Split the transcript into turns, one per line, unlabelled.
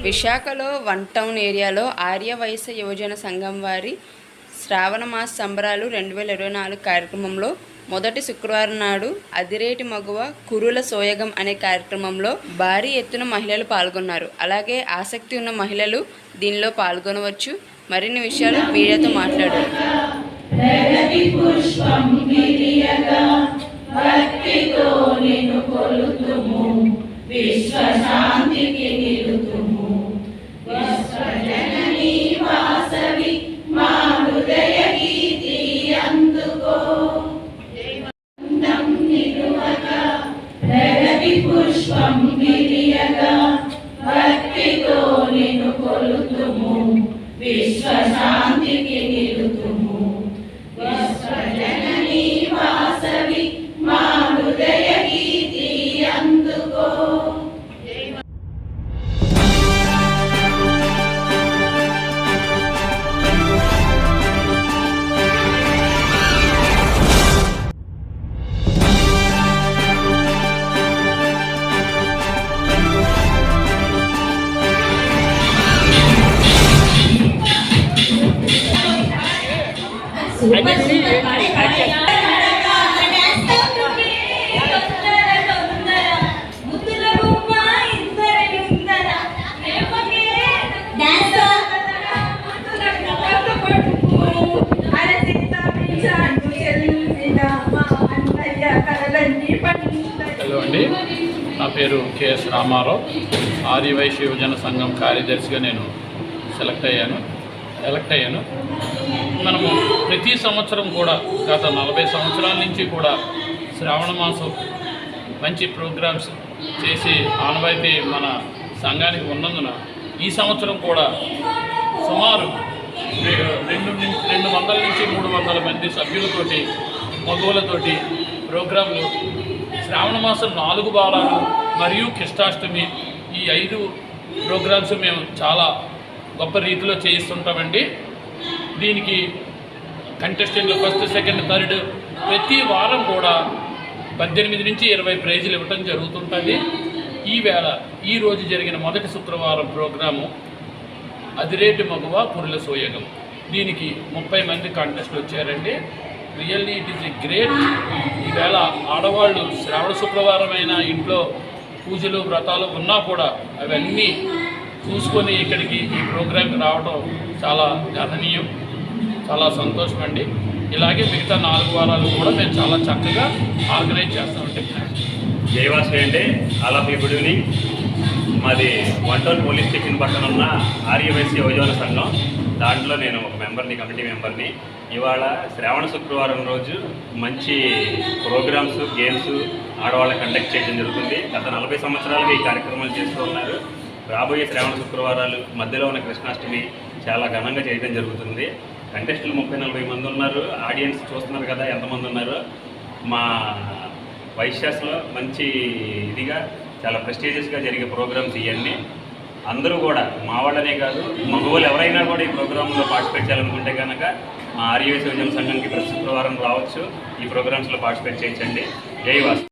విశాఖలో 1 టౌన్ ఏరియాలో ఆర్య వైశ్య యువజన సంఘం వారి శ్రావణ మాస సంబరాలు 2024 కార్యక్రమంలో మొదటి శుక్రవారం నాడు అదిరేటి మగువ కురుల సోయగం అనే కార్యక్రమంలో భారీ ఎత్తున మహిళలు పాల్గొన్నారు. అలాగే ఆసక్తి ఉన్న మహిళలు దీనిలో పాల్గొనవచ్చు. మరిన్ని విషయాలు మీడియాతో మాట్లాడారు.
విశ్వశాంతికి నిలుతుము విశ్వజననీ వాసవి మా హృదయ గీతి అందుకో నిలువగా ప్రగతి పుష్పం విరియగా భక్తితో నిన్ను కొలుతుము విశ్వశాంతికి నిలుతుము విశ్వజననీ వాసవి మా హృదయ గీతి అందుకో.
హలో అండి, నా పేరు కెఎస్ రామారావు. ఆర్య వైశ్య యువజన సంఘం కార్యదర్శిగా నేను ఎలక్ట్ అయ్యాను. మనము ప్రతి సంవత్సరం కూడా గత 40 సంవత్సరాల నుంచి కూడా శ్రావణ మాసం మంచి ప్రోగ్రామ్స్ చేసి ఆనవాయితీ మన సంఘానికి ఉన్నందున ఈ సంవత్సరం కూడా సుమారు 200 నుంచి 300 మంది సభ్యులతోటి మగువులతోటి ప్రోగ్రాంలు శ్రావణ మాసం 4 వారాలు మరియు కృష్ణాష్టమి ఈ 5 ప్రోగ్రామ్స్ మేము చాలా గొప్ప రీతిలో చేయిస్తుంటామండి. దీనికి కంటెస్టెంట్లు ఫస్ట్, సెకండ్, థర్డ్ ప్రతి వారం కూడా 18 నుంచి 20 ప్రైజులు ఇవ్వటం జరుగుతుంటుంది. ఈరోజు జరిగిన మొదటి శుక్రవారం ప్రోగ్రాము అదిరేటి మగువ కురుల సోయగం. దీనికి 30 మంది కాంటెస్ట్లు వచ్చారండి. Really it is a great. ఈవేళ ఆడవాళ్ళు శ్రావణ శుక్రవారం అయినా ఇంట్లో పూజలు వ్రతాలు ఉన్నా కూడా అవన్నీ చూసుకొని ఇక్కడికి ఈ ప్రోగ్రాంకి రావడం చాలా గర్హనీయం, చాలా సంతోషం అండి. ఇలాగే మిగతా 4 వారాలు కూడా మేము చాలా చక్కగా ఆర్గనైజ్ చేస్తామండి.
జయవాసి అండి, all of you good evening. మాది 1 టౌన్ పోలీస్ స్టేషన్ పక్కన ఉన్న ఆర్య వైశ్య యువజన సంఘం, దాంట్లో నేను ఒక మెంబర్ని, కమిటీ మెంబర్ని. ఇవాళ శ్రావణ శుక్రవారం రోజు మంచి ప్రోగ్రామ్స్, గేమ్స్ ఆడవాళ్ళ కండక్ట్ చేయడం జరుగుతుంది. గత 40 సంవత్సరాలుగా ఈ కార్యక్రమాలు చేస్తూ ఉన్నారు. రాబోయే శ్రావణ శుక్రవారాలు మధ్యలో ఉన్న కృష్ణాష్టమి చాలా ఘనంగా చేయడం జరుగుతుంది. కంటెస్టులు 30-40 మంది ఉన్నారు. ఆడియన్స్ చూస్తున్నారు కదా ఎంతమంది ఉన్నారు. మా వైశ్యాస్లో మంచి ఇదిగా చాలా ప్రెస్టీజియస్గా జరిగే ప్రోగ్రామ్స్ ఇవన్నీ. అందరూ కూడా మా వాళ్ళనే కాదు, మగవాళ్ళు ఎవరైనా కూడా ఈ ప్రోగ్రాంలో పార్టిసిపేట్ చేయాలనుకుంటే కనుక మా ఆర్య వైశ్య యువజన సంఘానికి ప్రతి శుక్రవారం రావచ్చు, ఈ ప్రోగ్రామ్స్లో పార్టిసిపేట్ చేయించండి. జై వాసు.